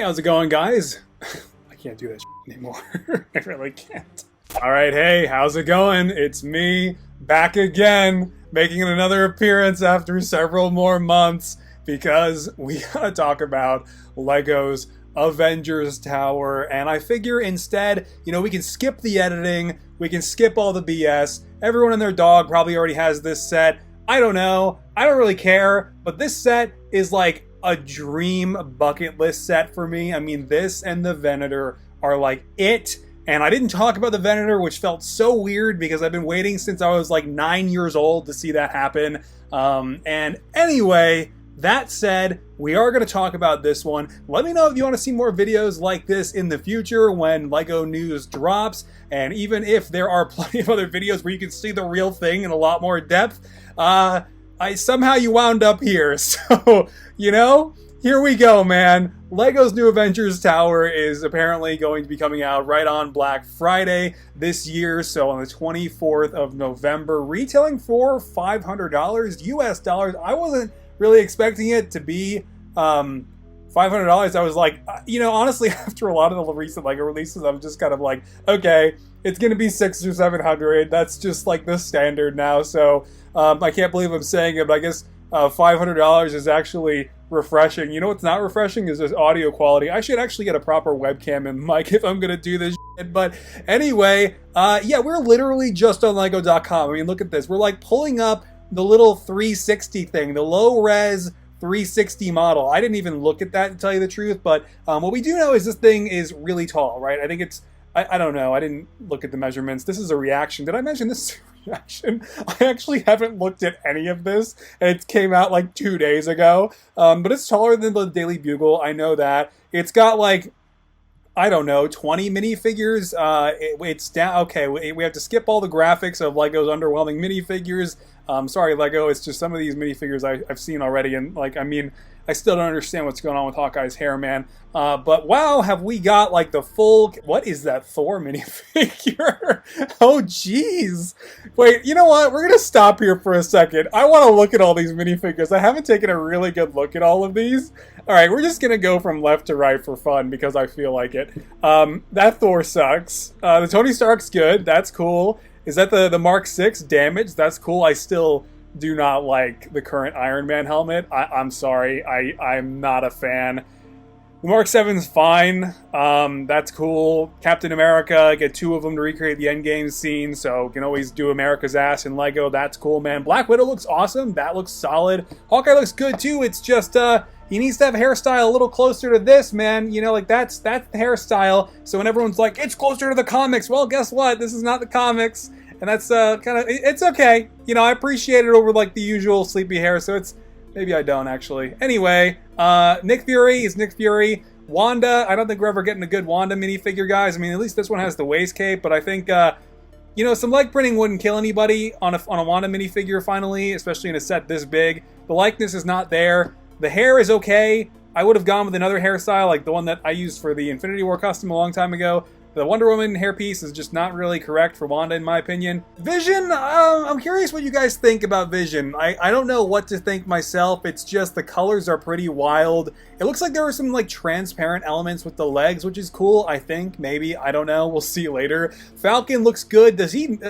how's it going, guys? I can't do that anymore. I really can't. Alright, hey, how's it going? It's me, back again, making another appearance after several more months, because we gotta talk about LEGO's Avengers Tower, and I figure instead, we can skip the editing, we can skip all the BS. Everyone and their dog probably already has this set. I don't know, I don't really care, but this set is like a dream bucket list set for me. I mean, this and the Venator are like it. And I didn't talk about the Venator, which felt so weird because I've been waiting since I was like 9 years old to see that happen. And anyway, that said, we are going to talk about this one. Let me know if you want to see more videos like this in the future when LEGO news drops. And even if there are plenty of other videos where you can see the real thing in a lot more depth, somehow you wound up here. So, here we go, man. LEGO's new Avengers Tower is apparently going to be coming out right on Black Friday this year, so on the 24th of November, retailing for $500 US dollars. I wasn't really expecting it to be $500. I was like, honestly, after a lot of the recent LEGO releases, I'm just kind of like, okay, it's going to be $600 or $700. That's just like the standard now, so I can't believe I'm saying it, but I guess $500 is actually refreshing. You know what's not refreshing is this audio quality. I should actually get a proper webcam and mic if I'm gonna do this shit. But anyway, yeah, we're literally just on lego.com. I mean, look at this. We're like pulling up the little 360 thing, the low-res 360 model. I didn't even look at that, to tell you the truth, but what we do know is this thing is really tall, right? I think it's, I don't know, I didn't look at the measurements. This is a reaction. Did I mention this? Reaction. I actually haven't looked at any of this, and it came out like 2 days ago, but it's taller than the Daily Bugle. I know that. It's got like, I don't know, 20 minifigures. It's down. Okay, we have to skip all the graphics of LEGO's underwhelming minifigures. Sorry, LEGO, it's just some of these minifigures I've seen already, and like, I mean, I still don't understand what's going on with Hawkeye's hair, man. But wow, have we got like the full... What is that Thor minifigure? Oh, jeez. Wait, you know what? We're going to stop here for a second. I want to look at all these minifigures. I haven't taken a really good look at all of these. All right, we're just going to go from left to right for fun because I feel like it. That Thor sucks. The Tony Stark's good. That's cool. Is that the Mark 6 damage? That's cool. I still do not like the current Iron Man helmet. I'm sorry. I'm not a fan. The Mark 7's fine. That's cool. Captain America, get 2 of them to recreate the Endgame scene, so you can always do America's ass in LEGO. That's cool, man. Black Widow looks awesome. That looks solid. Hawkeye looks good, too. It's just, he needs to have a hairstyle a little closer to this, man. Like, that's the hairstyle. So when everyone's like, it's closer to the comics, well, guess what? This is not the comics. And that's kind of, it's okay. I appreciate it over like the usual sleepy hair, so it's, maybe I don't actually. Anyway, Nick Fury is Nick Fury. Wanda, I don't think we're ever getting a good Wanda minifigure, guys. I mean, at least this one has the waist cape, but I think, some leg printing wouldn't kill anybody on a Wanda minifigure finally, especially in a set this big. The likeness is not there. The hair is okay. I would have gone with another hairstyle, like the one that I used for the Infinity War custom a long time ago. The Wonder Woman hairpiece is just not really correct for Wanda, in my opinion. Vision, I'm curious what you guys think about Vision. I don't know what to think myself. It's just the colors are pretty wild. It looks like there are some like transparent elements with the legs, which is cool, I think. Maybe, I don't know. We'll see later. Falcon looks good.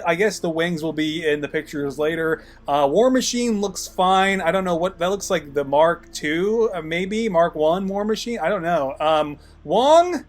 I guess the wings will be in the pictures later. War Machine looks fine. I don't know what, that looks like the Mark II, maybe? Mark 1 War Machine? I don't know. Wong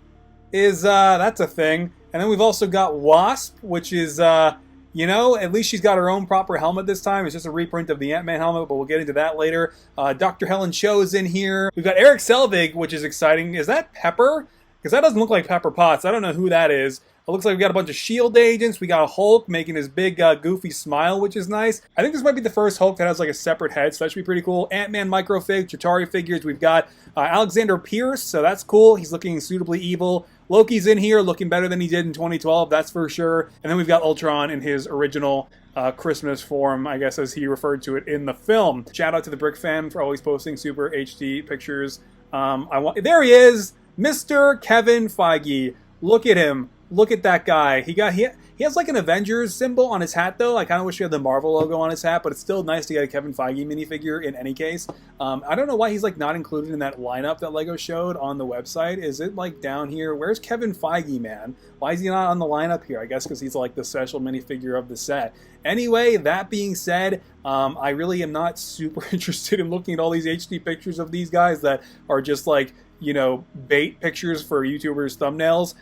is, that's a thing. And then we've also got Wasp, which is, at least she's got her own proper helmet this time. It's just a reprint of the Ant-Man helmet, but we'll get into that later. Dr. Helen Cho's in here. We've got Eric Selvig, which is exciting. Is that Pepper? Because that doesn't look like Pepper Potts. I don't know who that is. It looks like we got a bunch of S.H.I.E.L.D. agents. We got a Hulk making his big goofy smile, which is nice. I think this might be the first Hulk that has like a separate head, so that should be pretty cool. Ant-Man microfig, Chitauri figures. We've got Alexander Pierce, so that's cool. He's looking suitably evil. Loki's in here, looking better than he did in 2012, that's for sure. And then we've got Ultron in his original Christmas form, I guess as he referred to it in the film. Shout out to the Brick Fan for always posting super HD pictures. There he is, Mr. Kevin Feige. Look at him. Look at that guy. He has like an Avengers symbol on his hat though. I kind of wish he had the Marvel logo on his hat, but it's still nice to get a Kevin Feige minifigure in any case. I don't know why he's like not included in that lineup that Lego showed on the website. Is it like down here? Where's Kevin Feige, man? Why is he not on the lineup here? I guess because he's like the special minifigure of the set. Anyway, that being said, I really am not super interested in looking at all these HD pictures of these guys that are just like, you know, bait pictures for YouTubers' thumbnails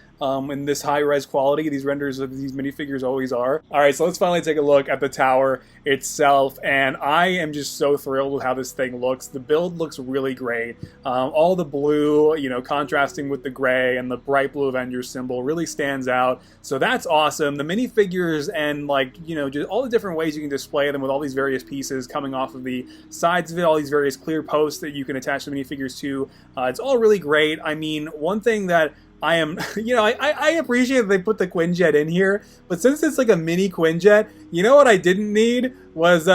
in this high-res quality. These renders of these minifigures always are. All right, so let's finally take a look at the tower itself, and I am just so thrilled with how this thing looks. The build looks really great. All the blue, you know, contrasting with the gray, and the bright blue Avengers symbol really stands out. So that's awesome. The minifigures and, like, you know, just all the different ways you can display them with all these various pieces coming off of the sides of it, all these various clear posts that you can attach the minifigures to. It's all really great. I mean, one thing that I am, you know, I appreciate that they put the Quinjet in here, but since it's like a mini Quinjet, you know what I didn't need was,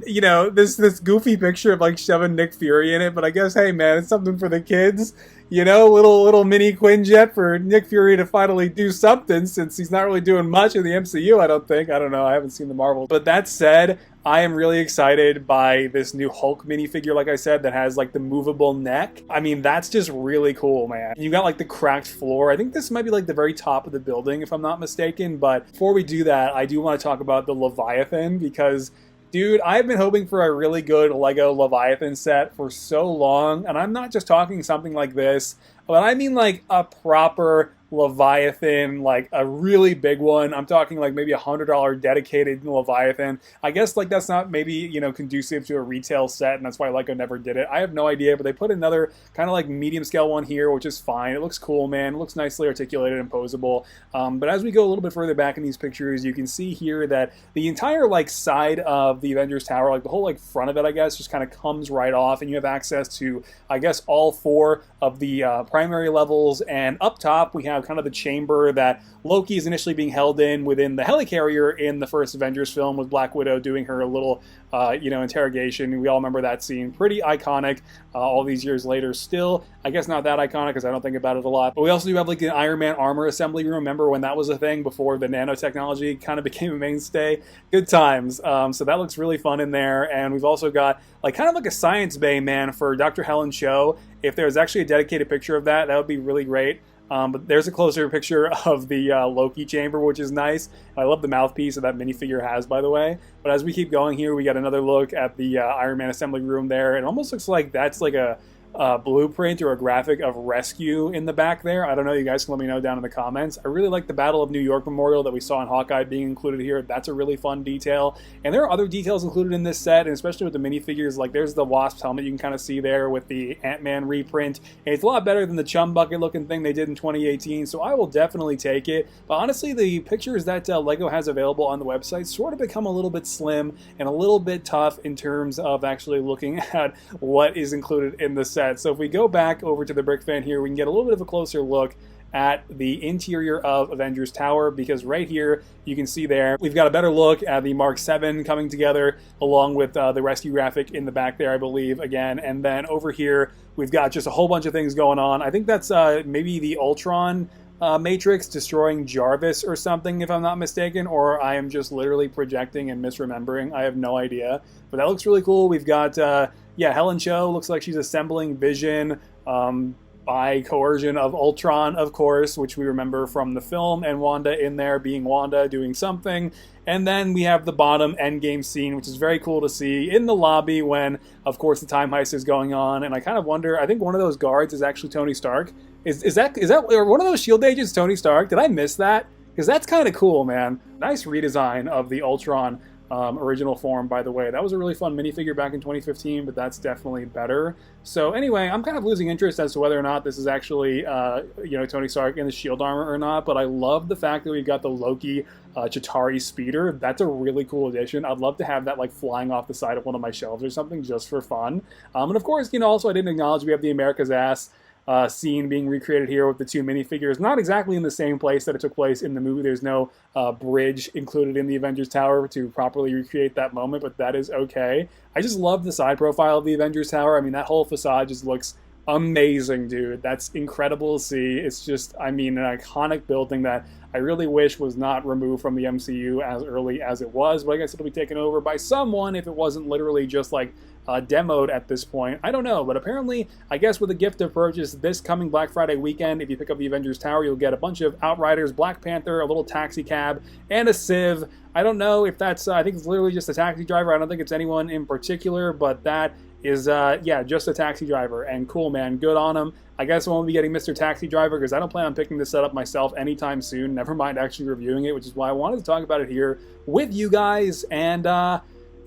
you know, this goofy picture of like shoving Nick Fury in it, but I guess, hey man, it's something for the kids, you know, little mini Quinjet for Nick Fury to finally do something, since he's not really doing much in the MCU, I don't think. I don't know, I haven't seen the Marvel. But that said, I am really excited by this new Hulk minifigure, like I said, that has like the movable neck. I mean, that's just really cool, man. You got like the cracked floor. I think this might be like the very top of the building, if I'm not mistaken. But before we do that, I do want to talk about the Leviathan, because dude, I've been hoping for a really good Lego Leviathan set for so long, and I'm not just talking something like this, but I mean like a proper Leviathan, like a really big one. I'm talking like maybe $100 dedicated Leviathan. I guess like that's not maybe, you know, conducive to a retail set, and that's why Lego never did it. I have no idea, but they put another kind of like medium scale one here, which is fine. It looks cool, man. It looks nicely articulated and posable. But as we go a little bit further back in these pictures, you can see here that the entire like side of the Avengers Tower, like the whole like front of it, I guess, just kind of comes right off, and you have access to, I guess, all 4 of the primary levels. And up top, we have kind of the chamber that Loki is initially being held in within the helicarrier in the first Avengers film, with Black Widow doing her little, you know, interrogation. We all remember that scene. Pretty iconic all these years later still. I guess not that iconic because I don't think about it a lot. But we also do have like an Iron Man armor assembly room. Remember when that was a thing before the nanotechnology kind of became a mainstay? Good times. So that looks really fun in there. And we've also got like kind of like a science bay, man, for Dr. Helen Cho. If there's actually a dedicated picture of that, that would be really great. But there's a closer picture of the Loki chamber, which is nice. I love the mouthpiece that minifigure has, by the way. But as we keep going here, we got another look at the Iron Man assembly room there. It almost looks like that's like a blueprint or a graphic of Rescue in the back there. I don't know, you guys can let me know down in the comments. I really like the Battle of New York memorial that we saw in Hawkeye being included here. That's a really fun detail. And there are other details included in this set, and especially with the minifigures, like there's the Wasp's helmet you can kind of see there with the Ant-Man reprint. And it's a lot better than the chum bucket looking thing they did in 2018, so I will definitely take it. But honestly, the pictures that Lego has available on the website sort of become a little bit slim and a little bit tough in terms of actually looking at what is included in the set. So if we go back over to the brick fan here, we can get a little bit of a closer look at the interior of Avengers Tower, because right here you can see there we've got a better look at the Mark 7 coming together along with the rescue graphic in the back there, I believe, again. And then over here we've got just a whole bunch of things going on. I think that's maybe the Ultron Matrix destroying Jarvis or something, if I'm not mistaken, or I am just literally projecting and misremembering. I have no idea, but that looks really cool. We've got yeah, Helen Cho looks like she's assembling Vision by coercion of Ultron, of course, which we remember from the film, and Wanda in there being Wanda doing something. And then we have the bottom endgame scene, which is very cool to see in the lobby when, of course, the time heist is going on. And I kind of wonder, I think one of those guards is actually Tony Stark. Is that or one of those SHIELD agents Tony Stark? Did I miss that? Because that's kind of cool, man. Nice redesign of the Ultron original form, by the way. That was a really fun minifigure back in 2015, but that's definitely better. So anyway, I'm kind of losing interest as to whether or not this is actually, you know, Tony Stark in the SHIELD armor or not, but I love the fact that we've got the Loki Chitauri speeder. That's a really cool addition. I'd love to have that like flying off the side of one of my shelves or something just for fun. And of course, you know, also I didn't acknowledge we have the America's Ass scene being recreated here with the 2 minifigures. Not exactly in the same place that it took place in the movie. There's no bridge included in the Avengers Tower to properly recreate that moment, but that is okay. I just love the side profile of the Avengers Tower. I mean, that whole facade just looks amazing, dude. That's incredible to see. It's just, I mean, an iconic building that I really wish was not removed from the MCU as early as it was, but I guess it'll be taken over by someone if it wasn't literally just like demoed at this point. I don't know, but apparently, I guess with a gift of purchase this coming Black Friday weekend, if you pick up the Avengers Tower, you'll get a bunch of Outriders, Black Panther, a little taxi cab, and a Civ. I don't know if that's, I think it's literally just a taxi driver. I don't think it's anyone in particular, but that is, yeah, just a taxi driver. And cool, man. Good on him. I guess I won't be getting Mr. Taxi Driver because I don't plan on picking this set up myself anytime soon. Never mind actually reviewing it, which is why I wanted to talk about it here with you guys. And,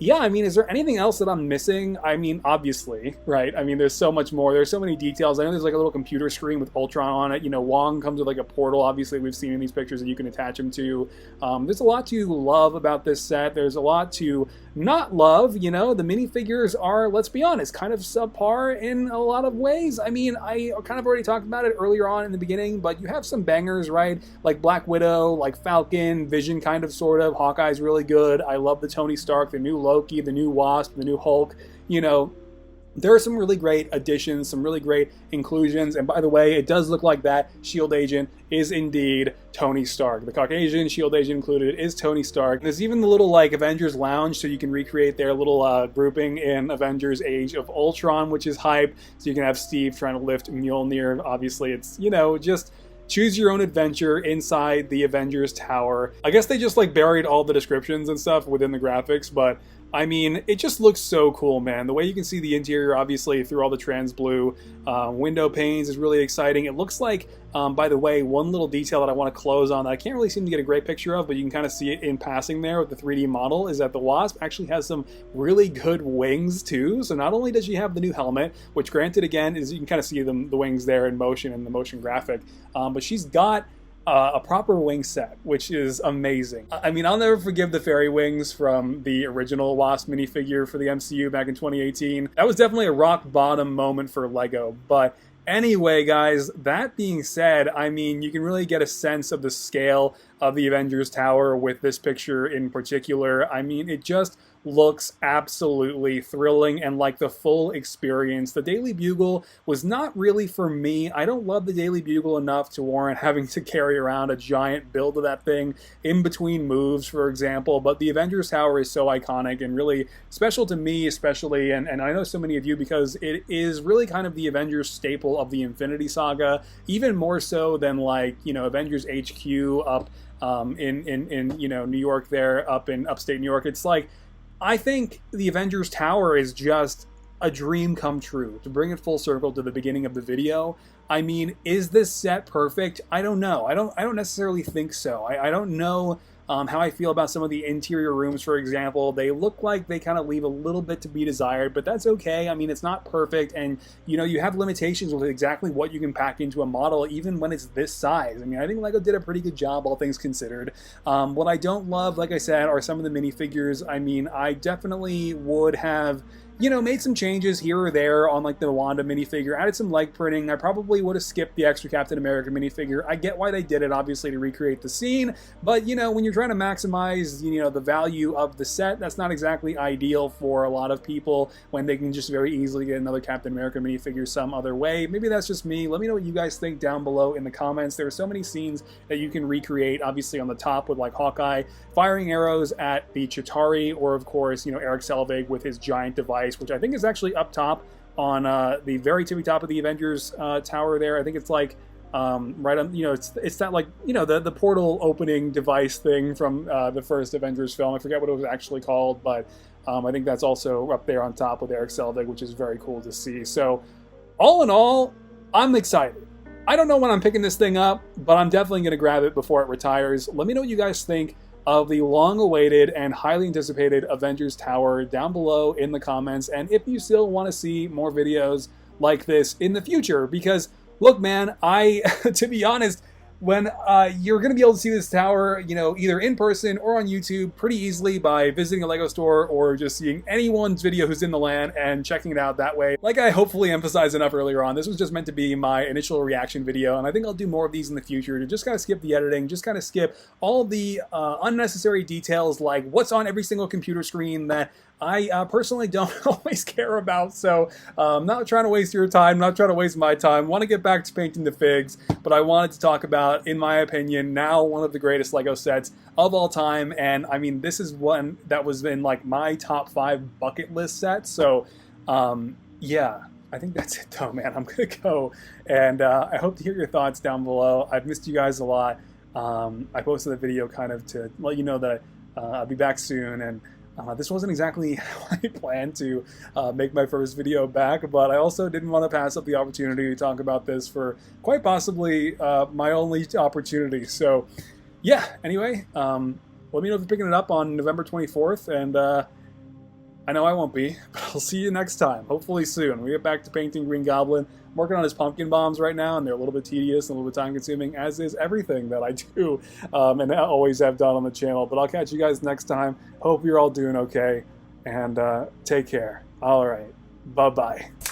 yeah, I mean, is there anything else that I'm missing? I mean, obviously, right? I mean, there's so much more. There's so many details. I know there's like a little computer screen with Ultron on it. You know, Wong comes with like a portal, obviously, we've seen in these pictures that you can attach him to. There's a lot to love about this set. There's a lot to not love. You know, the minifigures are, let's be honest, kind of subpar in a lot of ways. I mean, I kind of already talked about it earlier on in the beginning, but you have some bangers, right? Like Black Widow, like Falcon, Vision kind of, sort of. Hawkeye's really good. I love the Tony Stark, the new Loki, the new Wasp, the new Hulk. You know, there are some really great additions, some really great inclusions, and by the way, it does look like that S.H.I.E.L.D. agent is indeed Tony Stark. The Caucasian S.H.I.E.L.D. agent included is Tony Stark. There's even the little, like, Avengers Lounge, so you can recreate their little grouping in Avengers Age of Ultron, which is hype, so you can have Steve trying to lift Mjolnir. Obviously, it's, you know, just choose your own adventure inside the Avengers Tower. I guess they just, like, buried all the descriptions and stuff within the graphics, but I mean, it just looks so cool, man. The way you can see the interior, obviously, through all the trans blue window panes is really exciting. It looks like, by the way, one little detail that I want to close on that I can't really seem to get a great picture of, but you can kind of see it in passing there with the 3D model, is that the Wasp actually has some really good wings, too. So not only does she have the new helmet, which granted, again, is you can kind of see the wings there in motion in the motion graphic, but she's got a proper wing set, which is amazing. I mean, I'll never forgive the fairy wings from the original Wasp minifigure for the MCU back in 2018. That was definitely a rock bottom moment for LEGO, but anyway, guys, that being said, I mean, you can really get a sense of the scale of the Avengers Tower with this picture in particular. I mean, it just looks absolutely thrilling and like the full experience. The Daily Bugle was not really for me. I don't love the Daily Bugle enough to warrant having to carry around a giant build of that thing in between moves, for example, but the Avengers Tower is so iconic and really special to me especially, and I know so many of you, because it is really kind of the Avengers staple of the Infinity Saga, even more so than, like, you know, Avengers HQ up in you know, New York there, up in upstate New York. It's like, I think the Avengers Tower is just a dream come true. To bring it full circle to the beginning of the video, I mean, is this set perfect? I don't know. I don't necessarily think so. I don't know how I feel about some of the interior rooms, for example. They look like they kind of leave a little bit to be desired, but that's okay. I mean, it's not perfect, and you know, you have limitations with exactly what you can pack into a model, even when it's this size. I mean, I think LEGO did a pretty good job, all things considered. What I don't love, like I said, are some of the minifigures. I mean, I definitely would have, you know, made some changes here or there on, like, the Wanda minifigure, added some leg printing. I probably would have skipped the extra Captain America minifigure. I get why they did it, obviously, to recreate the scene, but, you know, when you're trying to maximize, you know, the value of the set, that's not exactly ideal for a lot of people when they can just very easily get another Captain America minifigure some other way. Maybe that's just me. Let me know what you guys think down below in the comments. There are so many scenes that you can recreate, obviously on the top with, like, Hawkeye firing arrows at the Chitauri, or, of course, you know, Eric Selvig with his giant device, which I think is actually up top on the very tippy top of the Avengers Tower there. I think it's like right on, you know, it's that, like, you know, the portal opening device thing from the first Avengers film. I forget what it was actually called, but I think that's also up there on top with Eric Selvig, which is very cool to see. So all in all, I'm excited. I don't know when I'm picking this thing up, but I'm definitely going to grab it before it retires. Let me know what you guys think of the long-awaited and highly anticipated Avengers Tower down below in the comments, and if you still want to see more videos like this in the future, because look, man, to be honest, when you're going to be able to see this tower, you know, either in person or on YouTube pretty easily by visiting a Lego store or just seeing anyone's video who's in the land and checking it out that way. Like I hopefully emphasized enough earlier on, this was just meant to be my initial reaction video, and I think I'll do more of these in the future to just kind of skip the editing, just kind of skip all the unnecessary details like what's on every single computer screen that I personally don't always care about. So I'm not trying to waste your time, not trying to waste my time. Want to get back to painting the figs, but I wanted to talk about, in my opinion, now one of the greatest Lego sets of all time. And I mean, this is one that was in like my top 5 bucket list sets. So yeah, I think that's it though, man. I'm gonna go, and I hope to hear your thoughts down below. I've missed you guys a lot. I posted a video kind of to let you know that I'll be back soon, and this wasn't exactly how I planned to make my first video back, but I also didn't want to pass up the opportunity to talk about this for quite possibly my only opportunity. So yeah, anyway, let me know if you're picking it up on November 24th, and I know I won't be, but I'll see you next time, hopefully soon. We get back to painting Green Goblin. I'm working on his pumpkin bombs right now, and they're a little bit tedious and a little bit time-consuming, as is everything that I do and I always have done on the channel. But I'll catch you guys next time. Hope you're all doing okay, and take care. All right, bye-bye.